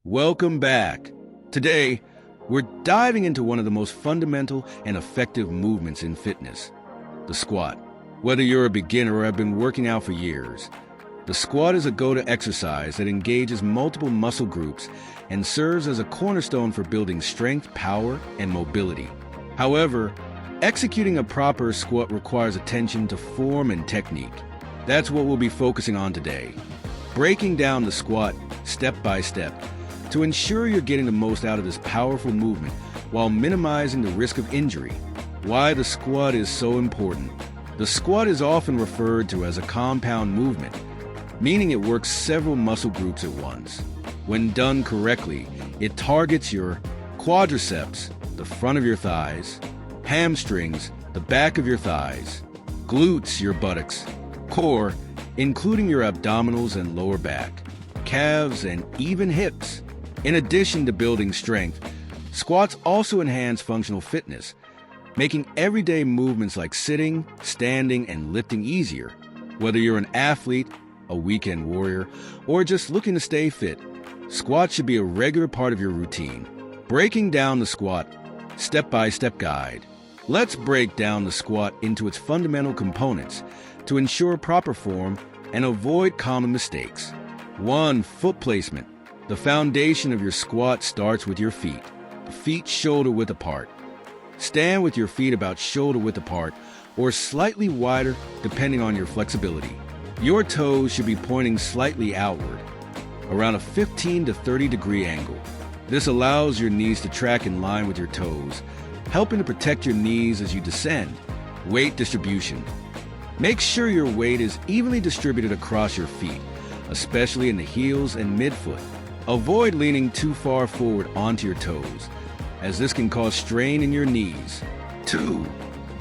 Welcome back. Today, we're diving into one of the most fundamental and effective movements in fitness, the squat. Whether you're a beginner or have been working out for years, the squat is a go-to exercise that engages multiple muscle groups and serves as a cornerstone for building strength, power, and mobility. However, executing a proper squat requires attention to form and technique. That's what we'll be focusing on today, breaking down the squat step by step to ensure you're getting the most out of this powerful movement while minimizing the risk of injury. Why the squat is so important. The squat is often referred to as a compound movement, meaning it works several muscle groups at once. When done correctly, it targets your quadriceps, the front of your thighs, hamstrings, the back of your thighs, glutes, your buttocks, core, including your abdominals and lower back, calves, and even hips. In addition to building strength, squats also enhance functional fitness, making everyday movements like sitting, standing, and lifting easier. Whether you're an athlete, a weekend warrior, or just looking to stay fit, squats should be a regular part of your routine. Breaking down the squat step-by-step guide. Let's break down the squat into its fundamental components to ensure proper form and avoid common mistakes. 1. Foot placement. The foundation of your squat starts with your feet shoulder width apart. Stand with your feet about shoulder width apart or slightly wider depending on your flexibility. Your toes should be pointing slightly outward, around a 15 to 30 degree angle. This allows your knees to track in line with your toes, helping to protect your knees as you descend. Weight distribution. Make sure your weight is evenly distributed across your feet, especially in the heels and midfoot. Avoid leaning too far forward onto your toes, as this can cause strain in your knees. 2.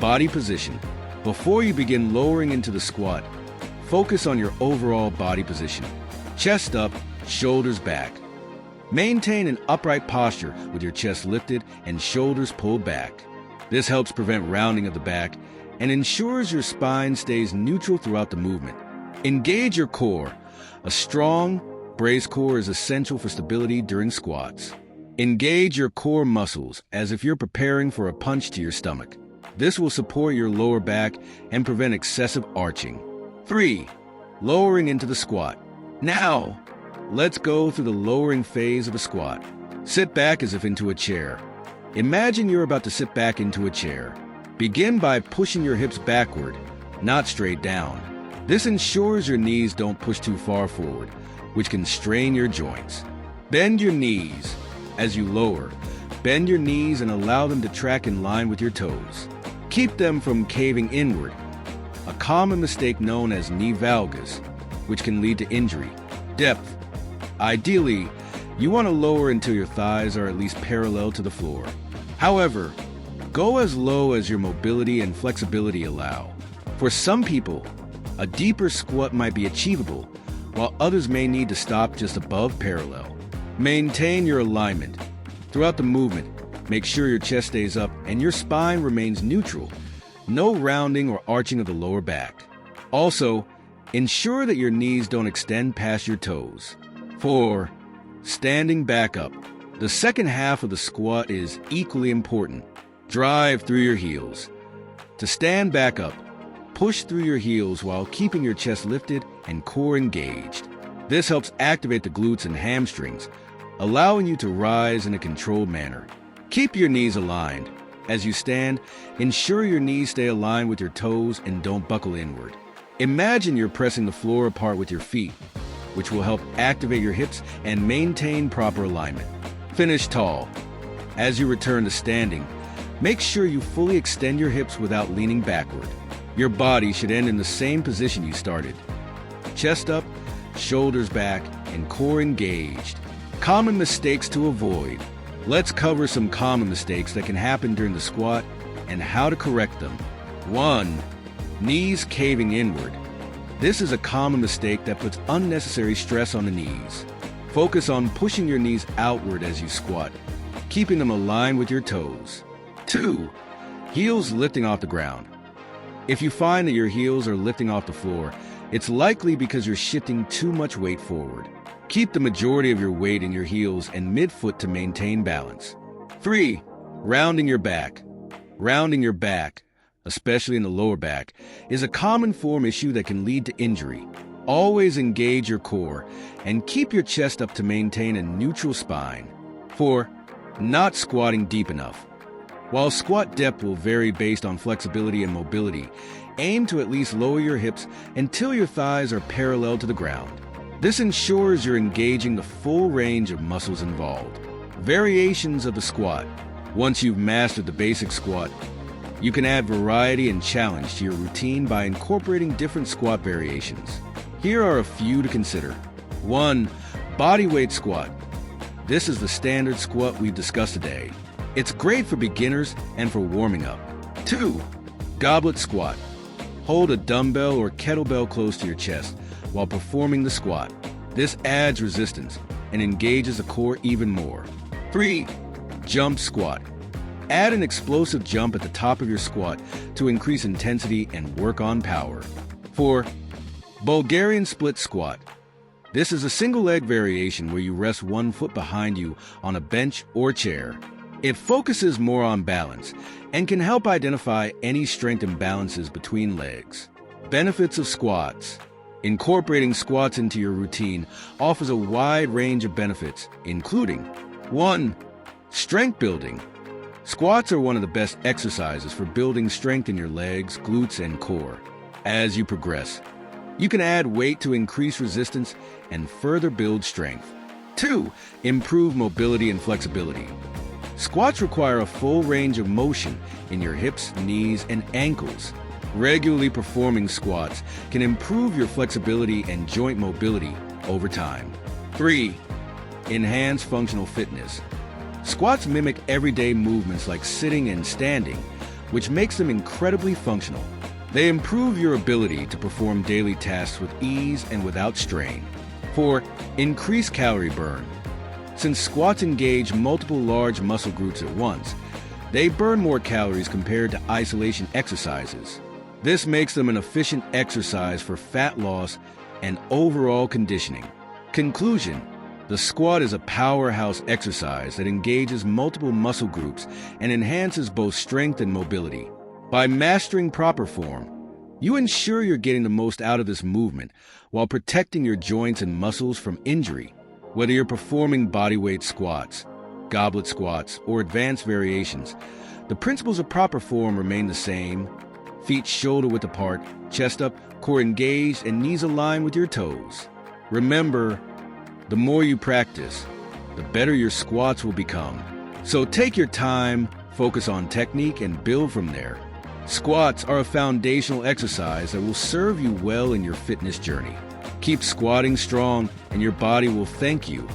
Body position. Before you begin lowering into the squat, focus on your overall body position. Chest up, shoulders back. Maintain an upright posture with your chest lifted and shoulders pulled back. This helps prevent rounding of the back and ensures your spine stays neutral throughout the movement. Engage your core. A strong, braced core is essential for stability during squats. Engage your core muscles as if you're preparing for a punch to your stomach. This will support your lower back and prevent excessive arching. 3. Lowering into the squat. Now, let's go through the lowering phase of a squat. Sit back as if into a chair. Imagine you're about to sit back into a chair. Begin by pushing your hips backward, not straight down. This ensures your knees don't push too far forward, which can strain your joints. Bend your knees. As you lower, bend your knees and allow them to track in line with your toes. Keep them from caving inward, a common mistake known as knee valgus, which can lead to injury. Depth. Ideally, you want to lower until your thighs are at least parallel to the floor. However, go as low as your mobility and flexibility allow. For some people, a deeper squat might be achievable, while others may need to stop just above parallel. Maintain your alignment. Throughout the movement, make sure your chest stays up and your spine remains neutral. No rounding or arching of the lower back. Also, ensure that your knees don't extend past your toes. 4. Standing back up. The second half of the squat is equally important. Drive through your heels. To stand back up, push through your heels while keeping your chest lifted and core engaged. This helps activate the glutes and hamstrings, allowing you to rise in a controlled manner. Keep your knees aligned. As you stand, ensure your knees stay aligned with your toes and don't buckle inward. Imagine you're pressing the floor apart with your feet, which will help activate your hips and maintain proper alignment. Finish tall. As you return to standing, make sure you fully extend your hips without leaning backward. Your body should end in the same position you started. Chest up, shoulders back, and core engaged. Common mistakes to avoid. Let's cover some common mistakes that can happen during the squat and how to correct them. 1. Knees caving inward. This is a common mistake that puts unnecessary stress on the knees. Focus on pushing your knees outward as you squat, keeping them aligned with your toes. 2. Heels lifting off the ground. If you find that your heels are lifting off the floor, it's likely because you're shifting too much weight forward. Keep the majority of your weight in your heels and midfoot to maintain balance. 3. Rounding your back. Rounding your back, especially in the lower back, is a common form issue that can lead to injury. Always engage your core and keep your chest up to maintain a neutral spine. 4. Not squatting deep enough. While squat depth will vary based on flexibility and mobility, aim to at least lower your hips until your thighs are parallel to the ground. This ensures you're engaging the full range of muscles involved. Variations of the squat. Once you've mastered the basic squat, you can add variety and challenge to your routine by incorporating different squat variations. Here are a few to consider. 1. Bodyweight squat. This is the standard squat we've discussed today. It's great for beginners and for warming up. 2. Goblet squat. Hold a dumbbell or kettlebell close to your chest while performing the squat. This adds resistance and engages the core even more. 3. Jump squat. Add an explosive jump at the top of your squat to increase intensity and work on power. 4. Bulgarian split squat. This is a single leg variation where you rest one foot behind you on a bench or chair. It focuses more on balance and can help identify any strength imbalances between legs. Benefits of squats. Incorporating squats into your routine offers a wide range of benefits, including 1. Strength building. Squats are one of the best exercises for building strength in your legs, glutes, and core. As you progress, you can add weight to increase resistance and further build strength. 2. Improve mobility and flexibility. Squats require a full range of motion in your hips, knees, and ankles. Regularly performing squats can improve your flexibility and joint mobility over time. 3. Enhance functional fitness. Squats mimic everyday movements like sitting and standing, which makes them incredibly functional. They improve your ability to perform daily tasks with ease and without strain. 4. Increase calorie burn. Since squats engage multiple large muscle groups at once, they burn more calories compared to isolation exercises. This makes them an efficient exercise for fat loss and overall conditioning. Conclusion: the squat is a powerhouse exercise that engages multiple muscle groups and enhances both strength and mobility. By mastering proper form, you ensure you're getting the most out of this movement while protecting your joints and muscles from injury. Whether you're performing bodyweight squats, goblet squats, or advanced variations, the principles of proper form remain the same. Feet shoulder-width apart, chest up, core engaged, and knees aligned with your toes. Remember, the more you practice, the better your squats will become. So take your time, focus on technique, and build from there. Squats are a foundational exercise that will serve you well in your fitness journey. Keep squatting strong, and your body will thank you.